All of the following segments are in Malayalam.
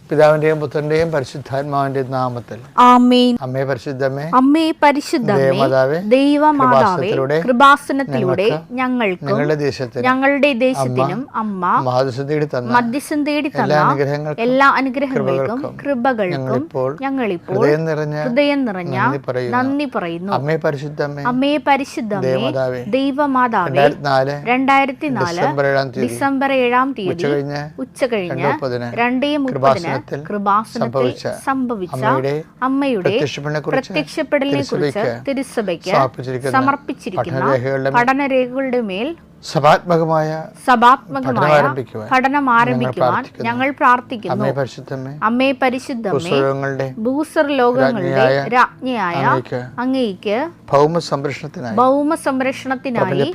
പിതാവിന്റെയും പുത്രന്റെയും പരിശുദ്ധാത്മാവിന്റെയും നാമത്തിൽ ആമേൻ. അമ്മേ പരിശുദ്ധമേ, അമ്മേ പരിശുദ്ധമേ, ദൈവമാതാവേ, കൃപാസനത്തിലൂടെ ഞങ്ങളുടെ ദേശത്തിനും അമ്മ മധ്യസ്ഥം തേടി തന്ന എല്ലാ അനുഗ്രഹങ്ങൾക്കും കൃപകൾക്കും ഞങ്ങളിപ്പോൾ ഹൃദയം നിറഞ്ഞ നന്ദി പറയുന്നു. അമ്മേ പരിശുദ്ധമേ, അമ്മേ പരിശുദ്ധമേ, ദൈവമാതാവേ, 2004 ഡിസംബർ 7-ാം തീയതി ഉച്ചകഴിഞ്ഞ് 2:30 കൃപാസനത്തിൽ സംഭവിച്ച അമ്മയുടെ പ്രത്യക്ഷപ്പെടലിനെ കുറിച്ച് തിരുസഭയ്ക്ക് സമർപ്പിച്ചിരിക്കുന്ന പഠനരേഖകളുടെ മേൽ സഭാത്മകമായ പഠനം ആരംഭിക്കുവാൻ ഞങ്ങൾ പ്രാർത്ഥിക്കുന്നു. അമ്മേ പരിശുദ്ധമേ, ഭൂസ്വർലോകങ്ങളുടെ രാജ്ഞിയായ അങ്ങേയ്ക്ക് ഭൗമ സംരക്ഷണത്തിനായി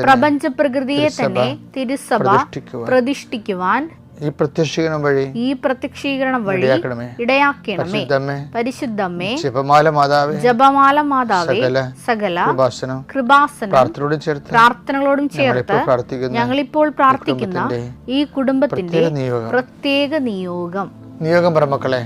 പ്രപഞ്ച പ്രകൃതിയെ തന്നെ തിരുസഭ പ്രതിഷ്ഠിക്കുവാൻ ഈ പ്രത്യക്ഷീകരണം വഴി ഇടയാക്കണമേ. പരിശുദ്ധമേ, ജപമാല മാതാവേ, സകല കൃപാസനം പ്രാർത്ഥനകളോടും ചേർത്ത് ഞങ്ങളിപ്പോൾ പ്രാർത്ഥിക്കുന്ന ഈ കുടുംബത്തിന്റെ പ്രത്യേക നിയോഗം പറമക്കളെ,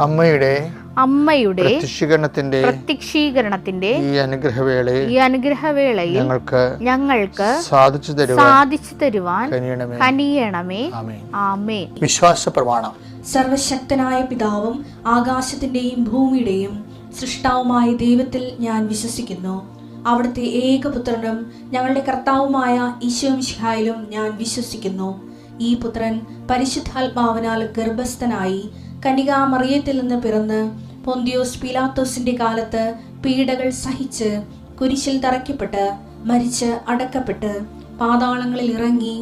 അമ്മയുടെ പ്രത്യക്ഷീകരണത്തിന്റെ ഈ അനുഗ്രഹവേളയിൽ ഞങ്ങൾക്ക് സാധിച്ചു തരുവാൻ കനിയണമേ. ആമേൻ. വിശ്വാസ പ്രമാണം. സർവശക്തനായ പിതാവും ആകാശത്തിന്റെയും ഭൂമിയുടെയും സൃഷ്ടാവുമായ ദൈവത്തിൽ ഞാൻ വിശ്വസിക്കുന്നു. അവിടുത്തെ ഏകപുത്രനും ഞങ്ങളുടെ കർത്താവുമായ ഈശോ മിശിഹായിലും ഞാൻ വിശ്വസിക്കുന്നു. ഈ പുത്രൻ പരിശുദ്ധാത്മാവിനാൽ ഗർഭസ്ഥനായി കന്യകാമറിയത്തിൽ നിന്ന് പിറന്ന് പൊന്തിയോസ് പീലാത്തോസിന്റെ കാലത്ത് പീഡകൾ സഹിച്ച് കുരിശിൽ തറയ്ക്കപ്പെട്ട് മരിച്ച് അടക്കപ്പെട്ട് പാതാളങ്ങളിൽ ഇറങ്ങി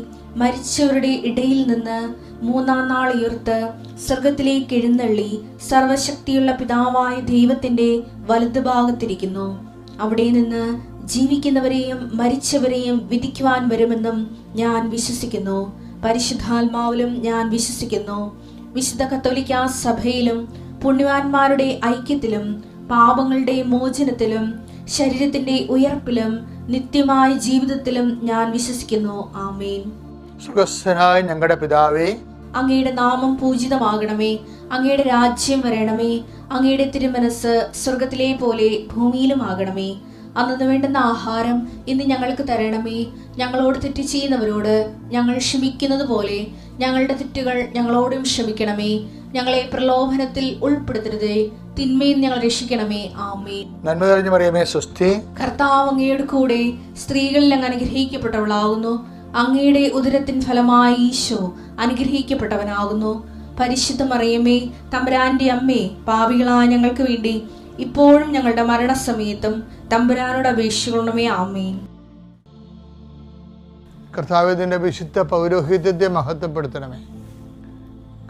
മരിച്ചവരുടെ ഇടയിൽ നിന്ന് 3-ാം നാൾ ഉയർത്ത് സ്വർഗത്തിലേക്ക് എഴുന്നള്ളി സർവശക്തിയുള്ള പിതാവായ ദൈവത്തിന്റെ വലതുഭാഗത്തിരിക്കുന്നു. അവിടെ നിന്ന് ജീവിക്കുന്നവരെയും മരിച്ചവരെയും വിധിക്കുവാൻ വരുമെന്നും ഞാൻ വിശ്വസിക്കുന്നു. പരിശുദ്ധാത്മാവിലും ഞാൻ വിശ്വസിക്കുന്നു. വിശുദ്ധ കത്തോലിക്കാ സഭയിലും പുണ്യവാന്മാരുടെ ഐക്യത്തിലും പാപങ്ങളുടെ മോചനത്തിലും ശരീരത്തിന്റെ ഉയർപ്പിലും നിത്യമായ ജീവിതത്തിലും ഞാൻ വിശ്വസിക്കുന്നു. ആമേൻ. സ്വർഗ്ഗസ്ഥനായ ഞങ്ങളുടെ പിതാവേ, അങ്ങയുടെ നാമം പൂജിതമാകണമേ. അങ്ങയുടെ രാജ്യം വരണമേ. അങ്ങയുടെ തിരുമനസ് സ്വർഗത്തിലെ പോലെ ഭൂമിയിലും ആകണമേ. അന്നു വേണ്ടുന്ന ആഹാരം ഇന്ന് ഞങ്ങൾക്ക് തരണമേ. ഞങ്ങളോട് തെറ്റ് ചെയ്യുന്നവരോട് ഞങ്ങൾ ക്ഷമിക്കുന്നത് പോലെ ഞങ്ങളുടെ തെറ്റുകൾ ഞങ്ങളോടും ക്ഷമിക്കണമേ. ഞങ്ങളെ പ്രലോഭനത്തിൽ ഉൾപ്പെടുത്തരുതേ, തിന്മയിൽ ഞങ്ങൾ രക്ഷിക്കണമേ. ആമേൻ. നന്മ നിറഞ്ഞ മറിയമേ, സ്വസ്തി. കർത്താവ് അങ്ങയുടെ കൂടെ സ്ത്രീകളിൽ അങ്ങ് അനുഗ്രഹിക്കപ്പെട്ടവളാകുന്നു. അങ്ങയുടെ ഉദരത്തിൻ ഫലമായി ഈശോ അനുഗ്രഹിക്കപ്പെട്ടവനാകുന്നു. പരിശുദ്ധ മറിയമേ, തമ്പുരാന്റെ അമ്മേ, പാപികളായ ഞങ്ങൾക്ക് വേണ്ടി ഇപ്പോഴും ഞങ്ങളുടെ മരണസമയത്തും തമ്പുരാനോട് അപേക്ഷിക്കണമേ. ആമേൻ. കർത്താവേ, നിന്റെ വിശുദ്ധ പൗരോഹിത്യത്തെ മഹത്വപ്പെടുത്തണമേ.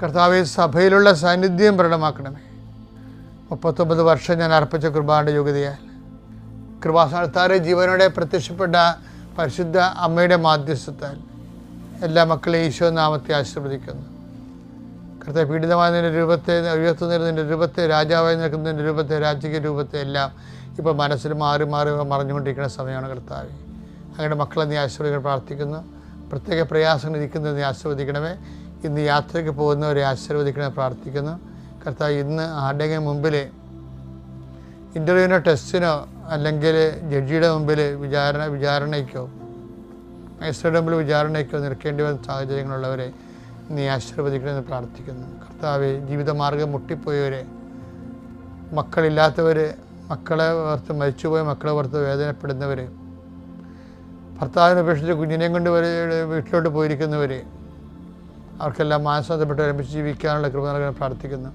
കർത്താവേ, സഭയിലുള്ള സാന്നിധ്യം പ്രകടമാക്കണമേ. 39 വർഷം ഞാൻ അർപ്പിച്ച കൃപാന്റെ യോഗ്യതയാൽ കൃപാസ്ഥാനത്താറെ ജീവനോടെ പ്രത്യക്ഷപ്പെട്ട പരിശുദ്ധ അമ്മയുടെ മാധ്യസ്ഥത്താൽ എല്ലാ മക്കളെയും ഈശോ നാമത്തെ ആശീർവദിക്കുന്നു. കർത്താവ്, പീഡിതമായ നിന്റെ രൂപത്തെ, ഉയർത്തുന്ന നിന്റെ രൂപത്തെ, രാജാവായി നിൽക്കുന്ന നിന്റെ രൂപത്തെ, രാജകീയ രൂപത്തെ എല്ലാം ഇപ്പോൾ മനസ്സിൽ മാറി മറിഞ്ഞുകൊണ്ടിരിക്കുന്ന സമയമാണ്. കർത്താവ്, അങ്ങയുടെ മക്കളെ നീ ആശീർവദിക്കാൻ പ്രാർത്ഥിക്കുന്നു. പ്രത്യേക പ്രയാസങ്ങൾ ഇരിക്കുന്നത് നീ ആശീർവദിക്കണമേ. ഇന്ന് യാത്രയ്ക്ക് പോകുന്നവരെ ആശീർവദിക്കണമേ പ്രാർത്ഥിക്കുന്നു. കർത്താവ്, ഇന്ന് ആരുടെയെങ്കിലും മുമ്പിൽ ഇൻ്റർവ്യൂവിനോ ടെസ്റ്റിനോ അല്ലെങ്കിൽ ജഡ്ജിയുടെ മുമ്പിൽ വിചാരണയ്ക്കോ മജിസ്ട്രേറ്റ് മുമ്പിൽ വിചാരണയ്ക്കോ നിൽക്കേണ്ടി വരുന്ന സാഹചര്യങ്ങളുള്ളവരെ നീ ആശീർവദിക്കണമെന്ന് പ്രാർത്ഥിക്കുന്നു. കർത്താവെ, ജീവിതമാർഗം മുട്ടിപ്പോയവരെ, മക്കളില്ലാത്തവർ, മക്കളെ ഓർത്ത് മരിച്ചുപോയ മക്കളെ ഓർത്ത് വേദനപ്പെടുന്നവർ, ഭർത്താവിനെ ഉപേക്ഷിച്ച് കുഞ്ഞിനെയും കൊണ്ട് വീട്ടിലോട്ട് പോയിരിക്കുന്നവർ, അവർക്കെല്ലാം മാനസാന്തരപ്പെട്ട് ഒരുമിച്ച് ജീവിക്കാനുള്ള കൃപ നൽകാൻ പ്രാർത്ഥിക്കുന്നു.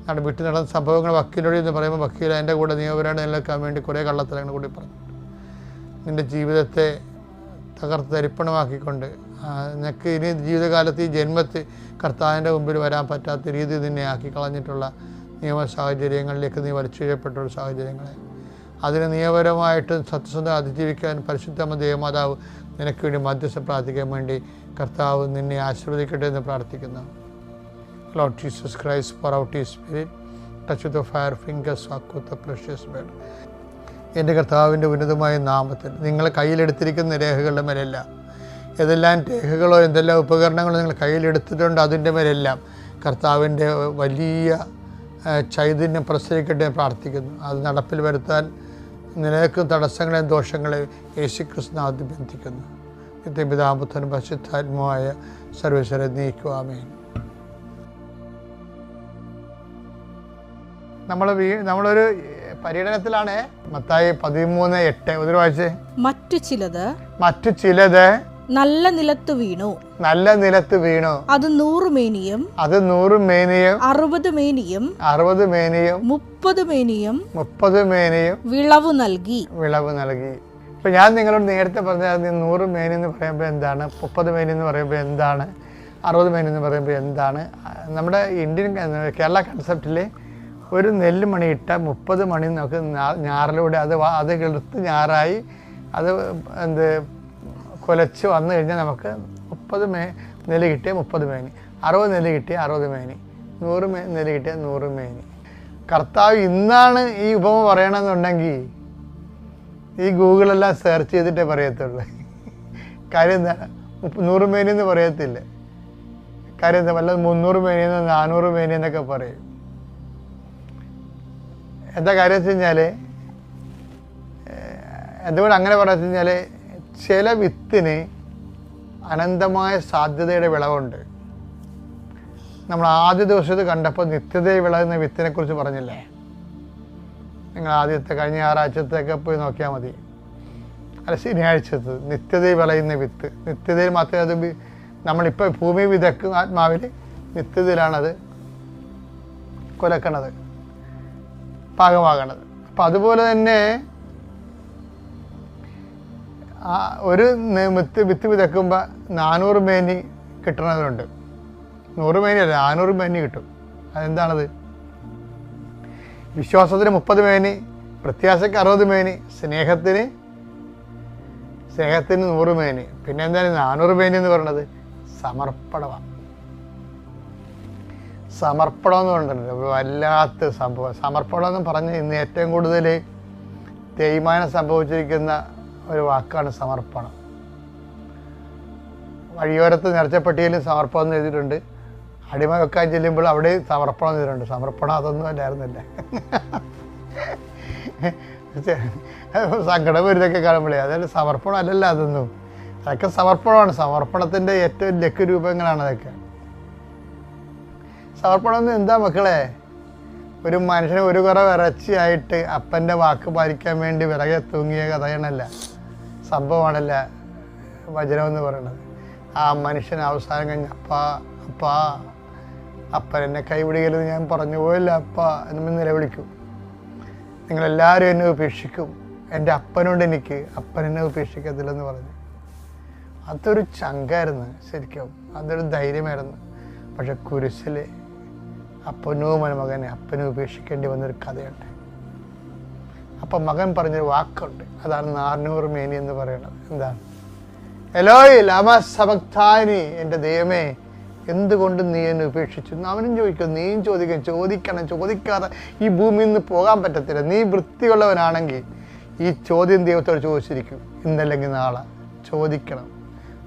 അവിടെ വീട്ടിൽ നടന്ന സംഭവങ്ങൾ വക്കീലോട് എന്ന് പറയുമ്പോൾ വക്കീൽ എൻ്റെ കൂടെ നിയമപരമായിട്ട് നിലനിൽക്കാൻ വേണ്ടി കുറേ കള്ളത്തരങ്ങൾ കൂടി പറഞ്ഞു. നിൻ്റെ ജീവിതത്തെ തകർത്ത് തരിപ്പണമാക്കിക്കൊണ്ട് നിനക്ക് ഇനി ജീവിതകാലത്ത് ഈ ജന്മത്തിൽ കർത്താവിൻ്റെ മുമ്പിൽ വരാൻ പറ്റാത്ത രീതി നിന്നെ ആക്കി കളഞ്ഞിട്ടുള്ള നിയമ സാഹചര്യങ്ങളിലേക്ക് നീ വലിച്ചിഴപ്പെട്ടൊരു സാഹചര്യങ്ങളെ അതിന് നിയമപരമായിട്ട് സത്യസന്ധത അതിജീവിക്കാൻ പരിശുദ്ധ ദേവമാതാവ് നിനക്ക് വേണ്ടി മധ്യസ്ഥ പ്രാർത്ഥിക്കാൻ വേണ്ടി കർത്താവ് നിന്നെ ആശീർവദിക്കട്ടെ എന്ന് പ്രാർത്ഥിക്കുന്നു. Lord Jesus Christ, pour out His Spirit, touch with the fire fingers, walk with the precious blood. എൻ്റെ കർത്താവിൻ്റെ ഉന്നതമായ നാമത്തിൽ നിങ്ങൾ കയ്യിലെടുത്തിരിക്കുന്ന രേഖകളുടെ മേലെല്ലാം, ഏതെല്ലാം രേഖകളോ എന്തെല്ലാം ഉപകരണങ്ങളോ നിങ്ങൾ കയ്യിലെടുത്തിട്ടുണ്ട് അതിൻ്റെ മേലെല്ലാം കർത്താവിൻ്റെ വലിയ ചൈതന്യം പ്രസരിക്കട്ടെ പ്രാർത്ഥിക്കുന്നു. അത് നടപ്പിൽ വരുത്താൻ നിലനിൽക്കുന്ന തടസ്സങ്ങളെയും ദോഷങ്ങളെയും യേശുക്രിസ്തുവിൽ ബന്ധിക്കുന്നു. നിത്യപിതാപുത്രനും പരിശുദ്ധാത്മാവായ സർവ്വേശ്വരൻ നീക്കുക. ആമേൻ. നമ്മളൊരു പര്യടനത്തിലാണ്. മത്തായി 13:8 ഒരു വായിച്ചേ. മറ്റു ചിലത് നല്ല നിലത്ത് വീണു. അത് 100 മേനിയും 60 മേനിയും 30 മേനിയും വിളവ് നൽകി. ഇപ്പൊ ഞാൻ നിങ്ങളോട് നേരത്തെ പറഞ്ഞാൽ 100 മേനി എന്ന് പറയുമ്പോൾ എന്താണ്, 30 മേനി എന്ന് പറയുമ്പോൾ എന്താണ്, 60 മേനി എന്ന് പറയുമ്പോൾ എന്താണ്? നമ്മുടെ ഇന്ത്യൻ കേരള കൺസെപ്റ്റിൽ ഒരു നെല്ല് മണി ഇട്ടാൽ 30 മണി നമുക്ക് ഞാറിലൂടെ അത് കിളുത്ത് ഞാറായി അത് കുലച്ച് വന്നു കഴിഞ്ഞാൽ നമുക്ക് 30 നെല്ല് കിട്ടിയ 30 മേനി, 60 നെല്ല് കിട്ടിയ 60 മേനി, 100 നെല്ല് കിട്ടിയ 100 മേനി. കർത്താവ് ഇന്നാണ് ഈ ഉപമ പറയണമെന്നുണ്ടെങ്കിൽ ഈ ഗൂഗിളെല്ലാം സെർച്ച് ചെയ്തിട്ടേ പറയത്തുള്ളൂ. കാര്യം എന്താ, 100 മേനി എന്ന് പറയത്തില്ല. കാര്യം എന്താ, വല്ല 300 മേനിയെന്നോ 400 മേനി എന്നൊക്കെ പറയും. എന്താ കാര്യം വെച്ച് കഴിഞ്ഞാൽ, എന്തുകൊണ്ട് അങ്ങനെ പറഞ്ഞു വെച്ച് കഴിഞ്ഞാൽ, ചില വിത്തിന് അനന്തമായ സാധ്യതയുടെ വിളവുണ്ട്. നമ്മൾ ആദ്യ ദിവസത്ത് കണ്ടപ്പോൾ നിത്യതയിൽ വിളയുന്ന വിത്തിനെ കുറിച്ച് പറഞ്ഞില്ലേ? നിങ്ങൾ കഴിഞ്ഞ ഞായറാഴ്ചത്തൊക്കെ പോയി നോക്കിയാൽ മതി. അല്ല, ശനിയാഴ്ചത്ത് നിത്യതയിൽ വിളയുന്ന വിത്ത്. നിത്യതയിൽ മാത്രമേ അത് നമ്മളിപ്പോൾ ഭൂമി വിതക്കും ആത്മാവിൽ നിത്യതയിലാണത് കൊലക്കണത്, പാകമാകണത്. അപ്പം അതുപോലെ തന്നെ ഒരു വിത്ത് വിതക്കുമ്പോൾ 400 മേനി കിട്ടണതുണ്ട്. 100 മേനി അല്ല, 400 മേനി കിട്ടും. അതെന്താണത്? വിശ്വാസത്തിന് 30 മേനി, പ്രത്യാശയ്ക്ക് 60 മേനി, സ്നേഹത്തിന് 100 മേനി. പിന്നെ എന്താണ് 400 മേനി എന്ന് പറയുന്നത്? സമർപ്പണമാണ്. സമർപ്പണം എന്ന് പറഞ്ഞിട്ടുണ്ട്, വല്ലാത്ത സംഭവം. സമർപ്പണം എന്ന് പറഞ്ഞ് ഇന്ന് ഏറ്റവും കൂടുതൽ തേയ്മാനം സംഭവിച്ചിരിക്കുന്ന ഒരു വാക്കാണ് സമർപ്പണം. വഴിയോരത്ത് നേർച്ചപ്പെട്ടിയിലും സമർപ്പണം എന്ന് എഴുതിയിട്ടുണ്ട്. അടിമ വെക്കാൻ ചെല്ലുമ്പോൾ അവിടെ സമർപ്പണം ചെയ്തിട്ടുണ്ട്. സമർപ്പണം അതൊന്നും അല്ലായിരുന്നില്ല. സങ്കടം വരുന്നൊക്കെ കാണുമ്പോഴേ അതായത് സമർപ്പണം അല്ലല്ലോ അതൊന്നും. അതൊക്കെ സമർപ്പണമാണ്. സമർപ്പണത്തിൻ്റെ ഏറ്റവും ലഘുരൂപങ്ങളാണ് അതൊക്കെ. സമർപ്പണം എന്ന് എന്താ മക്കളെ? ഒരു മനുഷ്യന് ഒരു കുറവ് ഇറച്ചിയായിട്ട് അപ്പൻ്റെ വാക്ക് പാലിക്കാൻ വേണ്ടി വിറകെ തൂങ്ങിയ കഥയണല്ല, സംഭവമാണല്ല വചനമെന്ന് പറയുന്നത്. ആ മനുഷ്യൻ അവസാനം കഴിഞ്ഞ് അപ്പൻ എന്നെ കൈവിടുകയില്ലെന്ന് ഞാൻ പറഞ്ഞു പോയില്ല അപ്പ എന്ന് നിലവിളിക്കും. നിങ്ങളെല്ലാവരും എന്നെ ഉപേക്ഷിക്കും, എൻ്റെ അപ്പനോട് എനിക്ക് അപ്പൻ എന്നെ ഉപേക്ഷിക്കത്തില്ലെന്ന് പറഞ്ഞു. അതൊരു ചങ്കായിരുന്നു ശരിക്കും, അതൊരു ധൈര്യമായിരുന്നു. പക്ഷെ കുരിശിൽ അപ്പനോ മകനെ അപ്പനെ ഉപേക്ഷിക്കേണ്ടി വന്നൊരു കഥയുണ്ട്. അപ്പം മകൻ പറഞ്ഞൊരു വാക്കുണ്ട്, അതാണ് 400 മേനി എന്ന് പറയുന്നത്. എന്താണ്? എലോയ് ലമ സബക്താനി, എൻ്റെ ദൈവമേ എന്തുകൊണ്ട് നീ എന്നെ ഉപേക്ഷിച്ചു? അവനും ചോദിക്കും, നീയും ചോദിക്കാതെ ഈ ഭൂമിയിൽ നിന്ന് പോകാൻ പറ്റത്തില്ല. നീ വൃത്തിയുള്ളവനാണെങ്കിൽ ഈ ചോദ്യം ദൈവത്തോട് ചോദിച്ചിരിക്കും, ഇന്നല്ലെങ്കിൽ നാളെ ചോദിക്കണം.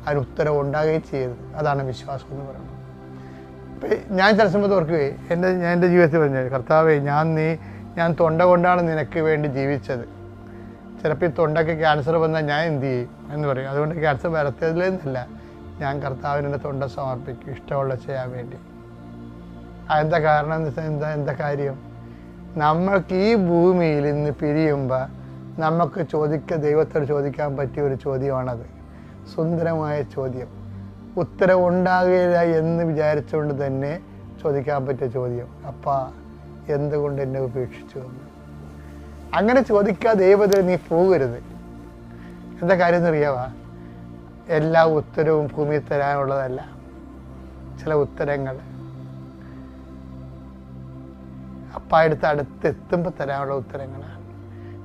അതിന് ഉത്തരവ് ഉണ്ടാകുകയും ചെയ്യരുത്. അതാണ് വിശ്വാസം എന്ന് പറയുന്നത്. ഞാൻ ചില സമയത്ത് ഓർക്കുകയെ ഞാൻ എൻ്റെ ജീവിതത്തിൽ പറഞ്ഞത്, കർത്താവേ ഞാൻ തൊണ്ട കൊണ്ടാണ് നിനക്ക് വേണ്ടി ജീവിച്ചത്. ചിലപ്പോൾ ഈ തൊണ്ടയ്ക്ക് ക്യാൻസർ വന്നാൽ ഞാൻ എന്ത് ചെയ്യും എന്ന് പറയും. അതുകൊണ്ട് ക്യാൻസർ വരത്തതിലെന്നല്ല, ഞാൻ കർത്താവിന് എൻ്റെ തൊണ്ട സമർപ്പിക്കും ഇഷ്ടമുള്ള ചെയ്യാൻ വേണ്ടി. അതെന്താ കാരണം എന്ന് വെച്ചാൽ എന്താ കാര്യം? നമ്മൾക്ക് ഈ ഭൂമിയിൽ ഇന്ന് പിരിയുമ്പോൾ നമുക്ക് ദൈവത്തോട് ചോദിക്കാൻ പറ്റിയ ഒരു ചോദ്യമാണത്. സുന്ദരമായ ചോദ്യം, ഉത്തരം ഉണ്ടാകില്ല എന്ന് വിചാരിച്ചുകൊണ്ട് തന്നെ ചോദിക്കാൻ പറ്റിയ ചോദ്യം. അപ്പാ, എന്തുകൊണ്ട് എന്നെ ഉപേക്ഷിച്ചു എന്ന്. അങ്ങനെ ചോദിക്കാതെ ദൈവത്തിൽ നീ പോകരുത്. എന്താ കാര്യം എന്നറിയാവാ? എല്ലാ ഉത്തരവും ഭൂമിയിൽ തരാനുള്ളതല്ല. ചില ഉത്തരങ്ങൾ അപ്പായടുത്ത് അടുത്തെത്തുമ്പോൾ തരാനുള്ള ഉത്തരങ്ങളാണ്.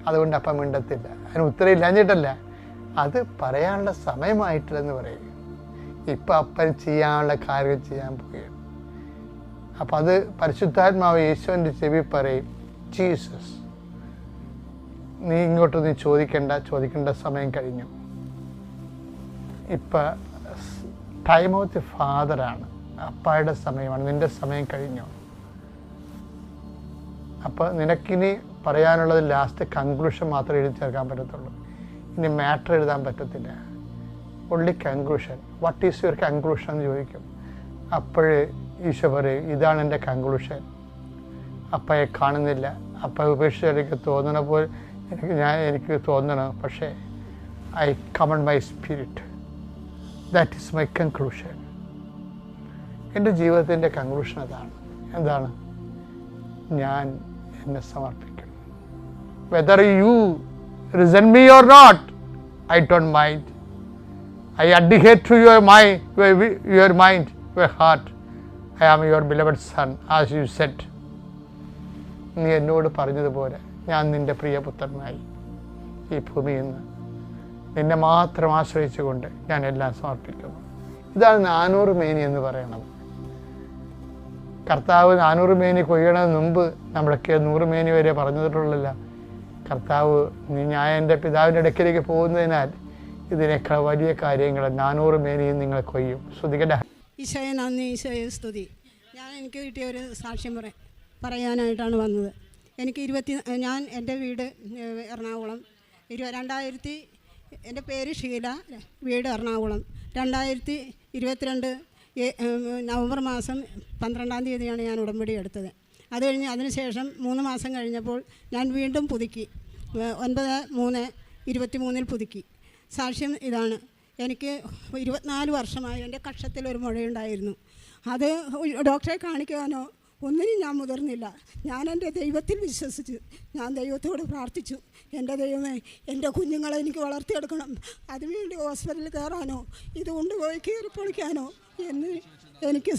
അതുകൊണ്ട് അപ്പം മിണ്ടത്തില്ല. അതിന് ഉത്തരം ഇല്ലാഞ്ഞിട്ടല്ല, അത് പറയാനുള്ള സമയമായിട്ടില്ലെന്ന് പറയും. ഇപ്പം അപ്പൻ ചെയ്യാനുള്ള കാര്യം ചെയ്യാൻ പോവുകയാണ്. അപ്പം അത് പരിശുദ്ധാത്മാവ് യേശുവിൻ്റെ ചെവി പറയും, ജീസസ്, നീ ഇങ്ങോട്ട് ചോദിക്കേണ്ട സമയം കഴിഞ്ഞു. ഇപ്പം ടൈം ഓഫ് ദി ഫാദറാണ്, അപ്പായുടെ സമയമാണ്, നിൻ്റെ സമയം കഴിഞ്ഞു. അപ്പോൾ നിനക്കിനി പറയാനുള്ളത് ലാസ്റ്റ് കൺക്ലൂഷൻ മാത്രമേ എഴുതി ചേർക്കാൻ പറ്റത്തുള്ളൂ. ഇനി മാറ്റർ എഴുതാൻ പറ്റത്തില്ല. Only conclusion. What is your conclusion എന്ന് ചോദിക്കും. അപ്പോഴേ ഈശോ പറയും, ഇതാണ് എൻ്റെ കൺക്ലൂഷൻ. അപ്പയെ കാണുന്നില്ല, അപ്പ ഉപേക്ഷിച്ച് എനിക്ക് തോന്നണ പോലെ എനിക്ക് തോന്നണം, പക്ഷേ I come on my spirit, that is my conclusion. എൻ്റെ ജീവിതത്തിൻ്റെ കൺക്ലൂഷൻ അതാണ്. എന്താണ്? ഞാൻ എന്നെ സമർപ്പിക്കണം. Whether you resent me or not, I don't mind. I adhere to your mind, your heart. I am your beloved son, as you said. നീ എന്നോട് പറഞ്ഞതുപോലെ ഞാൻ നിൻ്റെ പ്രിയപുത്രനായി ഈ ഭൂമിയിൽ നിന്ന് നിന്നെ മാത്രം ആശ്രയിച്ചുകൊണ്ട് ഞാൻ എല്ലാം സമർപ്പിക്കുന്നു. ഇതാണ് 400 മേനി എന്ന് പറയുന്നത്. കർത്താവ് 400 മേനി കൊയ്യണതിന് മുമ്പ് നമ്മളൊക്കെ 100 മേനി വരെ പറഞ്ഞിട്ടുള്ളല്ല. കർത്താവ്, ഞാൻ എൻ്റെ പിതാവിൻ്റെ അടുക്കലേക്ക് പോകുന്നതിനാൽ ഇതിനേക്കാൾ വലിയ കാര്യങ്ങൾ 400 മേനിയും നിങ്ങൾ കൊയ്യും. ശ്രുതികട. ഈശോയെ നന്ദി, ഈശോയെ സ്തുതി. എനിക്ക് കിട്ടിയ ഒരു സാക്ഷ്യം പറയാനായിട്ടാണ് വന്നത്. ഞാൻ എൻ്റെ വീട് എറണാകുളം, 2000, എൻ്റെ പേര് ഷീല, വീട് എറണാകുളം. 2022 നവംബർ മാസം 12-ാം തീയതിയാണ് ഞാൻ ഉടമ്പടി എടുത്തത്. അത് കഴിഞ്ഞ് അതിനുശേഷം 3 മാസം കഴിഞ്ഞപ്പോൾ ഞാൻ വീണ്ടും പുതുക്കി. 9/3/23 പുതുക്കി. സാക്ഷ്യം ഇതാണ്. എനിക്ക് 24 വർഷമായി എൻ്റെ കക്ഷത്തിൽ ഒരു മുഴയുണ്ടായിരുന്നു. അത് ഡോക്ടറെ കാണിക്കാനോ ഒന്നിനും ഞാൻ മുതിർന്നില്ല. ഞാൻ എൻ്റെ ദൈവത്തിൽ വിശ്വസിച്ച് ഞാൻ ദൈവത്തോട് പ്രാർത്ഥിച്ചു, എൻ്റെ ദൈവമേ, എൻ്റെ കുഞ്ഞുങ്ങളെ എനിക്ക് വളർത്തിയെടുക്കണം. അതിനുവേണ്ടി ഹോസ്പിറ്റലിൽ കയറാനോ ഇത് കൊണ്ടുപോയി കീറി പൊളിക്കാനോ എന്ന് എനിക്ക്